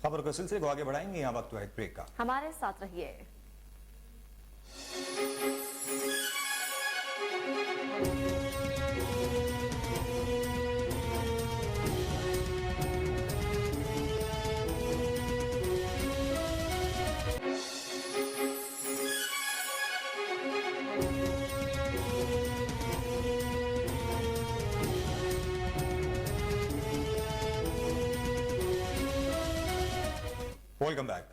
[SPEAKER 1] खबर के सिलसिले को आगे बढ़ाएंगे, यहाँ वक्त हुआ एक ब्रेक का,
[SPEAKER 2] हमारे साथ रहिए।
[SPEAKER 1] Welcome back.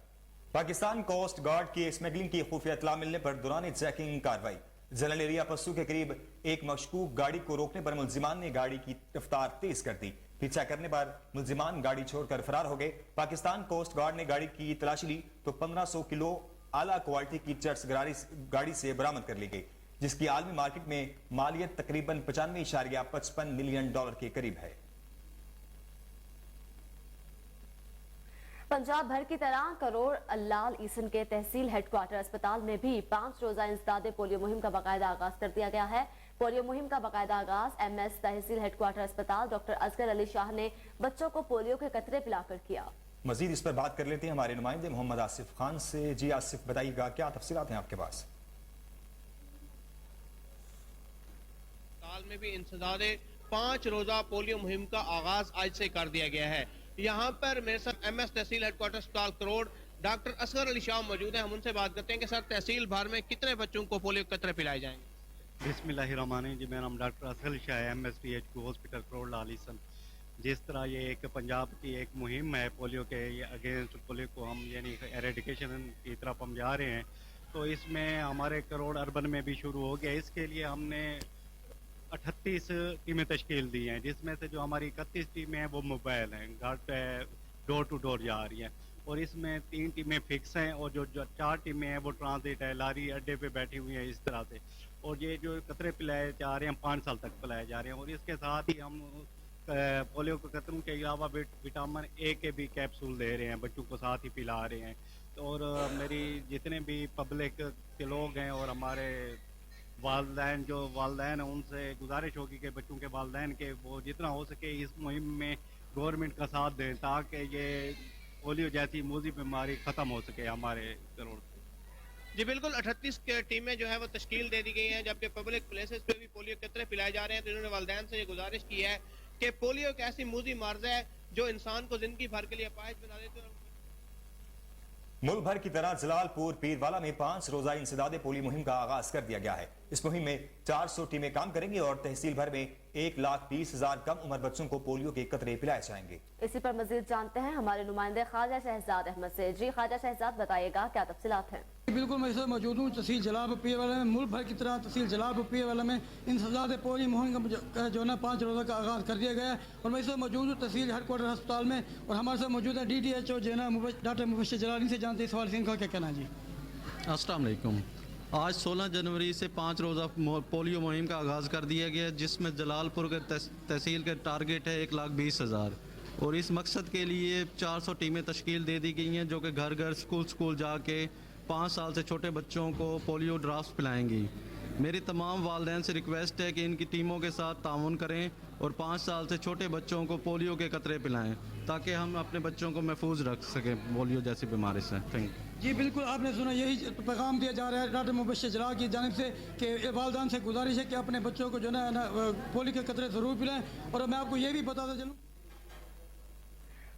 [SPEAKER 1] Pakistan coast guard की स्मगलिंग की खुफिया इत्तला मिलने पर दौरान चेकिंग कार्रवाई जलल एरिया पस्सू के करीब एक मशकूक गाड़ी को रोकने पर मुलजिमान ने गाड़ी की रफ्तार तेज कर दी। पीछा करने पर मुलजिमान गाड़ी छोड़कर फरार हो गए। पाकिस्तान कोस्ट गार्ड ने गाड़ी की तलाशी ली तो 1500 किलो आला क्वालिटी की चर्स गाड़ी से बरामद कर ली गई। जिसकी आलमी मार्केट में मालियत तकरीबन 95.55 मिलियन डॉलर के करीब है।
[SPEAKER 2] पंजाब भर की तरह करोड़ अल्लाल ईसन के तहसील हेडक्वार्टर अस्पताल में भी 5 रोजा इंसदादे पोलियो मुहिम का बाकायदा आगाज कर दिया गया है। पोलियो मुहिम का बाकायदा आगाज MS तहसील हेडक्वार्टर अस्पताल डॉक्टर असगर अली शाह ने बच्चों को पोलियो के कतरे पिलाकर किया।
[SPEAKER 1] मजीद इस पर बात कर लेते हैं हमारे नुमाइंदे मोहम्मद आसिफ खान से। जी आसिफ, बताइएगा क्या तफसीलात हैं आपके पास?
[SPEAKER 6] अस्पताल में भी इंसदादे 5 रोजा पोलियो मुहिम का आगाज आज से कर दिया गया है। यहाँ पर मेरे साथ MS तहसील हेडक्वार्टर अस्पताल करोड़ डॉक्टर असगर अली शाह मौजूद हैं। हम उनसे बात करते हैं कि सर तहसील भर में कितने बच्चों को पोलियो के कतरे पिलाए जाएंगे?
[SPEAKER 7] बिस्मिल्लाहिर्रहमानिर्रहीम। जी, मेरा नाम डॉक्टर असगर अली शाह है, MSPHQ हॉस्पिटल करोड़ लाल ईसन। जिस तरह ये एक पंजाब की एक मुहिम है पोलियो के अगेंस्ट पोलियो को हम यानी एरेडिकेशन की तरफ हम जा रहे हैं, तो इसमें हमारे करोड़ अर्बन में भी शुरू हो गया। इसके लिए हमने 38 टीमें तश्कील दी हैं, जिसमें से जो हमारी 31 टीमें हैं वो मोबाइल हैं, घर पे डोर टू डोर जा रही हैं, और इसमें 3 टीमें फिक्स हैं और जो 4 टीमें हैं वो ट्रांजिट है, लारी अड्डे पे बैठी हुई हैं इस तरह से। और ये जो कतरे पिलाए जा रहे हैं 5 साल तक पिलाए जा रहे हैं, और इसके साथ ही हम पोलियो के कतरों के अलावा विटामिन A के भी कैप्सूल दे रहे हैं, बच्चों को साथ ही पिला रहे हैं। और मेरी जितने भी पब्लिक के लोग हैं और हमारे वालदैन हैं उनसे गुजारिश होगी कि बच्चों के वालदैन के वो जितना हो सके इस मुहिम में गवर्नमेंट का साथ दें, ताकि ये पोलियो जैसी मूजी बीमारी ख़त्म हो सके हमारे करोड़।
[SPEAKER 6] जी बिल्कुल, 38 टीमें जो है वो तश्कील दे दी गई हैं, जबकि पब्लिक प्लेसेस पे भी पोलियो के कतरे पिलाए जा रहे हैं। तो इन्होंने वालदैन से ये गुजारिश की है कि पोलियो एक ऐसी मूजी मर्ज है जो इंसान को जिंदगी भर के लिए अपाहिज बना देती है।
[SPEAKER 1] मुल्क भर की तरह जलालपुर पीरवाला में 5 रोजा इंसदादे पोलियो मुहिम का आगाज कर दिया गया है। इस मुहिम में 400 टीमें काम करेंगी और तहसील भर में 1,20,000 कम उम्र बच्चों को पोलियो के कतरे पिलाए जाएंगे।
[SPEAKER 2] इसी पर मजीद जानते हैं हमारे नुमाइंदे ख्वाजा शहजाद अहमद से। जी ख्वाजा शहजाद, बताइएगा क्या तफसीलात हैं?
[SPEAKER 8] बिल्कुल, मैं इस वक्त मौजूद हूँ तहसील जलालपुर पीरवाला में। मुल्क भर की तरह तहसील जलालपुर पीरवाला में इंसदादे पोलियो मुहिम का जो है ना 5 रोज़ा का आगाज़ कर दिया गया है। और मैं इस वक्त मौजूद हूँ तहसील हेडक्वार्टर अस्पताल में, और हमारे साथ मौजूद है DDHO जो है ना डॉक्टर मुबश्शिर जलाली से। जानते हैं इस सवाल से इनका क्या कहना है? जी
[SPEAKER 9] अस्सलाम वालेकुम। आज 16 जनवरी से 5 रोज़ा पोलियो मुहिम का आगाज़ कर दिया गया, जिसमें जलालपुर के तहसील का टारगेट है 1,20,000, और इस मकसद के लिए 400 टीमें तश्कील दे दी गई हैं, जो कि घर घर स्कूल जाके 5 साल से छोटे बच्चों को पोलियो ड्राफ्ट पिलाएंगी। मेरी तमाम वालदैन से रिक्वेस्ट है कि इनकी टीमों के साथ ताउन करें और 5 साल से छोटे बच्चों को पोलियो के कतरे पिलाएं, ताकि हम अपने बच्चों को महफूज रख सकें पोलियो जैसी बीमारी से। Thank you.
[SPEAKER 8] जी बिल्कुल, आपने सुना, यही पैगाम दिया जा रहा है डॉक्टर मुबश्शिर जलाल की जानिब से कि वालदैन से गुजारिश है कि अपने बच्चों को जो है ना पोलियो के कतरे ज़रूर पिलाएं। और मैं आपको ये भी बताता चलूँ,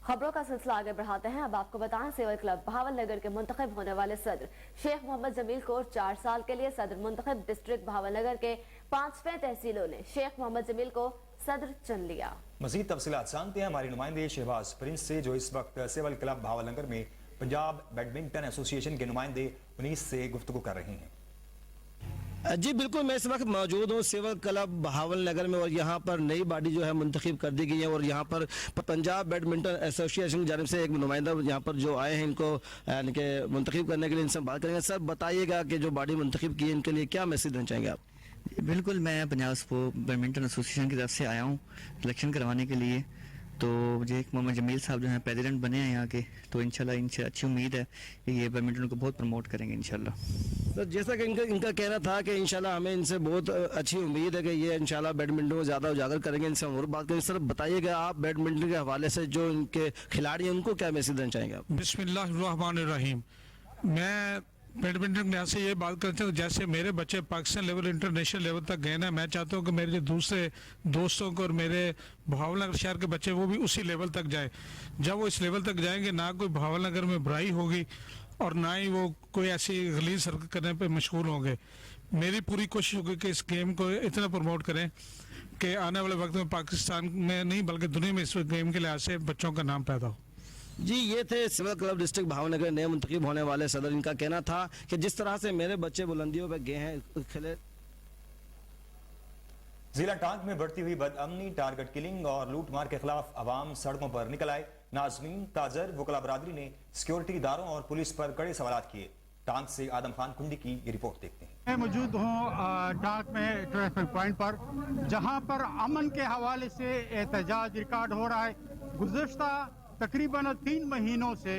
[SPEAKER 2] खबरों का सिलसिला आगे बढ़ाते हैं। अब आपको बताएं, सिविल क्लब भावलनगर के मुंतखब होने वाले सदर शेख मोहम्मद जमील को 4 साल के लिए सदर मुंतखब डिस्ट्रिक्ट भावलनगर के 5वें तहसीलों ने शेख मोहम्मद जमील को सदर चुन लिया। मजीद
[SPEAKER 1] तफसीलात जानते हैं हमारे नुमाइंदे शहबाज प्रिंस से, जो इस वक्त सिविल क्लब भावलनगर में पंजाब बैडमिंटन एसोसिएशन के नुमाइंदे 19 से गुफ्तगू कर रहे हैं।
[SPEAKER 10] जी बिल्कुल, मैं इस वक्त मौजूद हूँ सिविल क्लब बहावलनगर में, और यहाँ पर नई बॉडी जो है मुंतखब कर दी गई है, और यहाँ पर पंजाब बैडमिंटन एसोसिएशन की जानिब से एक नुमाइंदा यहाँ पर जो आए हैं, इनको यानी कि मुंतखब करने के लिए इनसे बात करेंगे। सर बताइएगा कि जो बॉडी मुंतखब की है इनके लिए क्या मैसेज देना चाहेंगे आप?
[SPEAKER 11] बिल्कुल, मैं पंजाब स्पोर्ट बैडमिंटन एसोसिएशन की तरफ से आया हूँ इलेक्शन करवाने के लिए। तो शेख मोहम्मद जमील साहब जो हैं प्रेसिडेंट बने हैं यहाँ के, तो इंशाल्लाह इनसे अच्छी उम्मीद है कि ये बैडमिंटन को बहुत प्रमोट करेंगे इंशाल्लाह।
[SPEAKER 10] तो जैसा कि इनका कहना था कि इंशाल्लाह हमें इनसे बहुत अच्छी उम्मीद है कि ये इंशाल्लाह बैडमिंटन को ज़्यादा उजागर करेंगे। इनसे हम और बात करेंगे। सर बताइएगा, आप बैडमिंटन के हवाले से जो इनके खिलाड़ी हैं उनको क्या मैसेज देना चाहेंगे आप?
[SPEAKER 12] बिस्मिल्लाहिर्रहमानिर्रहीम। मैं बैडमिंटन में से ये बात करते हैं, जैसे मेरे बच्चे पाकिस्तान लेवल इंटरनेशनल लेवल तक गए ना, मैं चाहता हूँ कि मेरे जो दूसरे दोस्तों को और मेरे भावलनगर शहर के बच्चे वो भी उसी लेवल तक जाए। जब वो इस लेवल तक जाएंगे, ना कोई भावलनगर में बुराई होगी और ना ही वो कोई ऐसी गलीज हरकत करने पे मशगूल होंगे। मेरी पूरी कोशिश होगी कि इस गेम को इतना प्रमोट करें कि आने वाले वक्त में पाकिस्तान में नहीं बल्कि दुनिया में इस गेम के लिहाज से बच्चों का नाम पैदा हो।
[SPEAKER 10] जी ये थे सिविल क्लब डिस्ट्रिक्ट भावनगर नए मुंतखब होने वाले सदर। इनका कहना था कि जिस तरह से मेरे बच्चे बुलंदियों पे गए हैं खिले।
[SPEAKER 1] जिला टांग में बढ़ती हुई बदअमनी, टारगेट किलिंग और लूटमार के खिलाफ अवाम सड़कों पर निकल आए। नाजमीन, ताजर, वकला बरादरी ने सिक्योरिटी इदारों और पुलिस पर कड़े सवाल किए। टांग से आदम खान कुंडी की ये रिपोर्ट देखते हैं।
[SPEAKER 13] मैं मौजूद हूँ टांग में ट्रैफिक पॉइंट पर, जहाँ पर अमन के हवाले से एहतजाज रिकॉर्ड हो रहा है। गुज़श्ता तकरीबन 3 महीनों से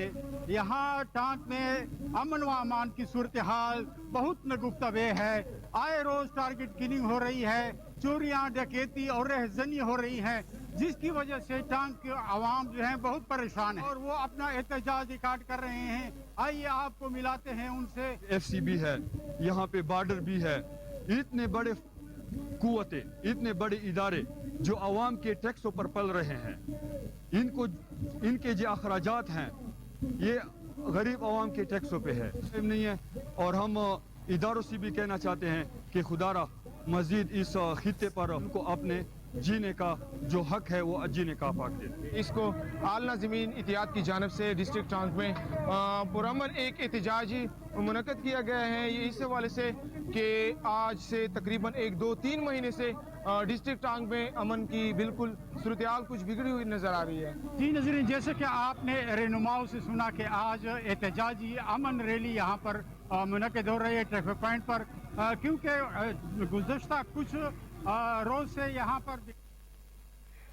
[SPEAKER 13] यहाँ टांग में अमन व अमान की सूरत हाल बहुत नगुफ्तवे है। आए रोज टारगेट किलिंग हो रही है, चोरियां, डकैती और रहजनी हो रही है, जिसकी वजह से टांग के आवाम जो है बहुत परेशान है और वो अपना एहतजाज रिकॉर्ड कर रहे हैं। आइए आपको मिलाते हैं उनसे।
[SPEAKER 14] FCB है, यहाँ पे बॉर्डर भी है, इतने बड़े कुव्वते, इतने बड़े इदारे जो आवाम के टैक्सों पर पल रहे हैं, इनके जो अखराजात हैं ये गरीब आवाम के टैक्सों पे है नहीं है। और हम इदारों से भी कहना चाहते हैं कि खुदारा मजीद इस खित्ते पर उनको अपने जीने का जो हक है वो जीने का हक दे।
[SPEAKER 15] इसको आलना ज़मीन इतिहाद की जानिब से डिस्ट्रिक्ट टांग में पुरअमन एक एहतजाजी मुनक़द किया गया है। ये इस हवाले से कि आज से तकरीबन 1-2-3 महीने से डिस्ट्रिक्ट टांग में अमन की बिल्कुल सूरत हाल कुछ बिगड़ी हुई नज़र आ रही है।
[SPEAKER 13] जी नज़रीन, जैसे कि आपने रहनुमाओं से सुना कि आज एहतजाजी अमन रैली यहाँ पर मुनक़द हो रही है ट्रैफिक पॉइंट पर, क्योंकि गुज़श्ता कुछ रोज से यहाँ पर।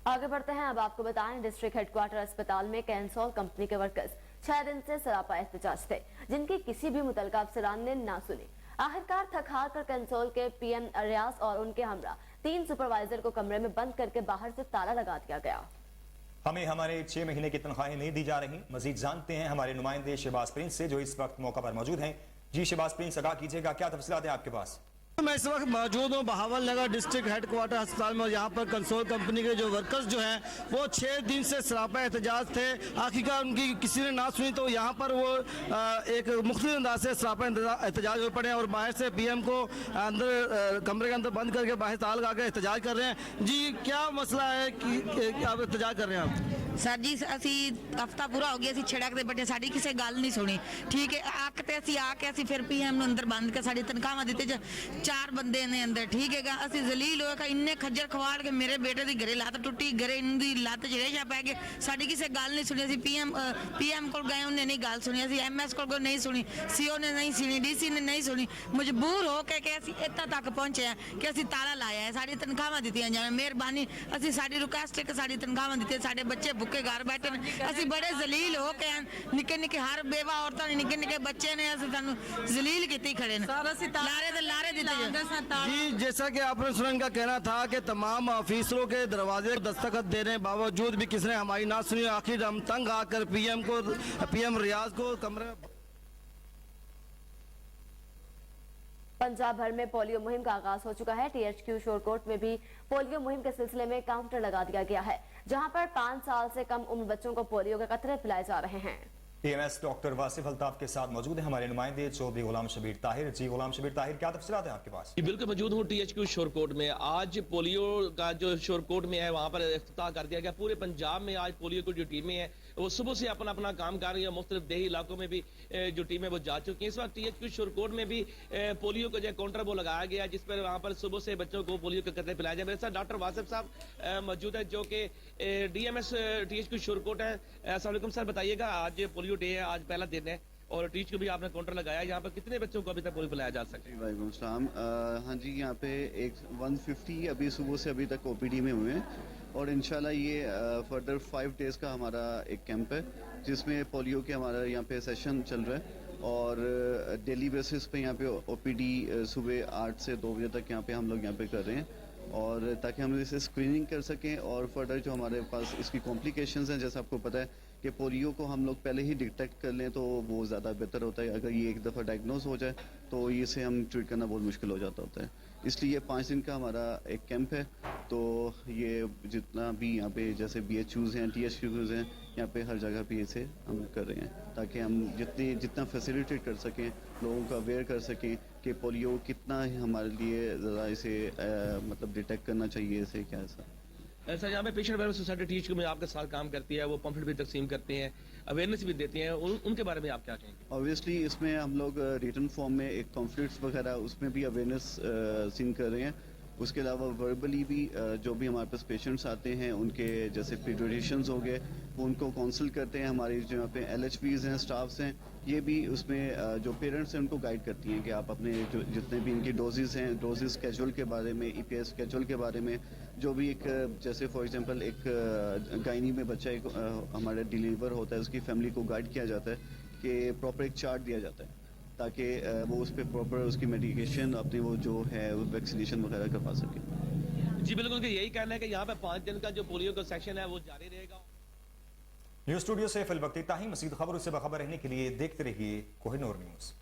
[SPEAKER 2] आगे बढ़ते हैं। अब आपको बताएं, डिस्ट्रिक्ट हेडक्वार्टर अस्पताल में कैंसोल कंपनी के वर्कर्स 6 दिन से सरापा एहतजाज थे, जिनकी किसी भी मुतलका अफसरान ने ना सुनी। आखिरकार थक हार कर कैंसोल के PM रियाज और उनके हमरा 3 सुपरवाइजर को कमरे में बंद करके बाहर से ताला लगा दिया गया।
[SPEAKER 1] हमें हमारे 6 महीने की तनख्वाहें नहीं दी जा रही। मजीद जानते हैं हमारे नुमाइंदे शहबाज प्रिंस से, जो इस वक्त मौका पर मौजूद हैं। जी शहबाज प्रिंस, आगाह कीजिएगा, क्या तफसीलात हैं आपके पास?
[SPEAKER 10] मैं इस वक्त मौजूद हूँ बहावल नगर डिस्ट्रिक्ट हेडक्वार्टर अस्पताल में। यहाँ पर कंसोल कंपनी के जो वर्कर्स जो हैं वो 6 दिन से सरापा एहतजाज थे। आखिरकार उनकी किसी ने ना सुनी तो यहाँ पर वो एक मुख्तलिफ अंदाज से सरापा एहतजाज हो पड़े हैं और बाहर से PM को अंदर कमरे के अंदर बंद करके बाहर ताला लगा के एहतजाज कर रहे हैं। जी क्या मसला है कि आप एहतजाज कर रहे हैं? आप
[SPEAKER 16] सर जी असी हफ्ता पूरा हो गया असी छिड़क दे बटे, साड़ी किसी गल नहीं सुनी। ठीक है, आके असी आके असी फिर PM अंदर बंद के साड़ी तनख्वाह दिते 4 बंदे ने अंदर। ठीक है, असी जलील होए का इन्ने खज्जर खवाड़ के मेरे बेटे दी घरे लत्त टुटी, घरे इनदी लत्त जड़ेशा पै गए, साड़ी किसी गल नहीं सुनी। असी PM को गए, उन्हें नहीं गल सुनी। असी MS को नहीं सुनी, CO ने नहीं सुनी, DC ने नहीं सुनी। मजबूर हो के असी इत्थे तक पहुंचे हैं कि असी ताला लाया है, साड़ी तनख्वाह दित्तियां जाण। मेहरबानी असी साड़ी रिक्वेस्ट है कि साड़ी तनख्वाह दित्ते, साडे बच्चे भुखे घर बैठे ने, असी बड़े जलील हो के निक्के निक्के हर बेवा औरतां ने निक्के निक्के बच्चे ने असी सानू जलील कीती खड़े ने, लारे दिते।
[SPEAKER 10] जी जैसा कि आपने सुना, इनका कहना था कि तमाम ऑफिसरों के दरवाजे दस्तखत देने बावजूद भी किसी ने हमारी ना सुनी। आखिर हम तंग आकर PM रियाज को कमरे।
[SPEAKER 2] पंजाब भर में पोलियो मुहिम का आगाज हो चुका है। THQ शोरकोट में भी पोलियो मुहिम के सिलसिले में काउंटर लगा दिया गया है, जहां पर 5 साल से कम उम्र बच्चों को पोलियो के कतरे पिलाए जा रहे हैं।
[SPEAKER 1] TMS डॉक्टर वासिफ अल्ताफ के साथ मौजूद है हमारे नुमाइंदे चौधरी गुलाम शबीर ताहिर। जी गुलाम शबीर ताहिर, क्या तफसीलात हैं आपके पास?
[SPEAKER 17] बिल्कुल मौजूद हूँ THQ शोरकोट में। आज पोलियो का जो शोरकोट में है वहाँ पर इफ्तिताह कर दिया गया। पूरे पंजाब में आज पोलियो की जो टीमें हैं वो सुबह से अपना अपना काम कर रही है। मुख्तलिफ देही इलाकों में भी जो टीमें वो जा चुकी हैं। इस वक्त THQ शोरकोट में भी पोलियो का जो काउंटर वो लगाया गया, जिस पर वहाँ पर सुबह से बच्चों को पोलियो के कतरे पिलाए जाए। मेरे साथ डॉक्टर वासिफ साहब मौजूद है, जो कि DMS THQ शोरकोट है। अस्सलाम वालेकुम सर, बताइएगा आज पोलियो डे है, आज पहला दिन है और टीच को भी आपने काउंटर लगाया, यहाँ पर कितने बच्चों को अभी तक पोलियो पिलाया जा सकता है?
[SPEAKER 18] वालेकुम सलाम। हाँ जी, यहाँ पे 150 अभी सुबह से अभी तक OPD में हुए हैं और इंशाल्लाह ये फर्दर 5 डेज़ का हमारा एक कैंप है, जिसमें पोलियो के हमारा यहाँ पे सेशन चल रहा है और डेली बेसिस पे यहाँ पे OPD सुबह 8 से 2 बजे तक यहाँ पे हम लोग यहाँ पे कर रहे हैं, और ताकि हम इसे स्क्रीनिंग कर सकें और फर्दर जो हमारे पास इसकी कॉम्प्लिकेशंस हैं, जैसे आपको पता है कि पोलियो को हम लोग पहले ही डिटेक्ट कर लें तो वो ज़्यादा बेहतर होता है। अगर ये एक दफ़ा डायग्नोज हो जाए तो इसे हम ट्रीट करना बहुत मुश्किल हो जाता होता है। इसलिए ये 5 दिन का हमारा एक कैंप है। तो ये जितना भी यहाँ पे जैसे BHUs हैं, THQs हैं, यहाँ पे हर जगह पे इसे हम कर रहे हैं ताकि हम जितना फैसिलिटेट कर सकें, लोगों को अवेयर कर सकें कि पोलियो कितना हमारे लिए ज़रा इसे मतलब डिटेक्ट करना चाहिए, इसे क्या ऐसा।
[SPEAKER 17] सर यहाँ पे पेशेंट वेलफेयर सोसाइटी THQ में आपके साथ काम करती है, वो पम्फलेट भी तकसीम करते हैं, अवेयरनेस भी देते हैं, उनके बारे में आप क्या कहेंगे?
[SPEAKER 18] ऑब्वियसली इसमें हम लोग रिटन फॉर्म में एक कॉन्फ्लिक्ट्स वगैरह उसमें भी अवेयरनेस सीन कर रहे हैं उसके अलावा वर्बली भी जो भी हमारे पास पेशेंट्स आते हैं उनके जैसे पीडियाट्रिशियंस हो गए उनको काउंसिल करते हैं, हमारी जो यहाँ पे LHPs हैं, स्टाफ्स हैं, ये भी उसमें जो पेरेंट्स हैं उनको गाइड करती हैं कि आप अपने जो जितने भी इनकी डोजेज़ हैं, डोजेज़ स्केड्यूल के बारे में, EPS स्केड्यूल के बारे में, जो भी एक जैसे फॉर एग्जांपल एक गायनी में बच्चा एक हमारे डिलीवर होता है उसकी फैमिली को गाइड किया जाता है कि प्रॉपर एक चार्ट दिया जाता है ताकि वो उस पर प्रॉपर उसकी मेडिकेशन अपनी वो जो है वैक्सीनेशन वगैरह करवा सके।
[SPEAKER 17] जी बिल्कुल, कि यही कहना है कि यहाँ पे 5 दिन का जो पोलियो का सेक्शन है वो जारी रहेगा।
[SPEAKER 1] न्यूज स्टूडियो से फिल वक्त इतना ही। मज़ीद खबरों से बाखबर रहने के लिए देखते रहिए कोहिनूर न्यूज़।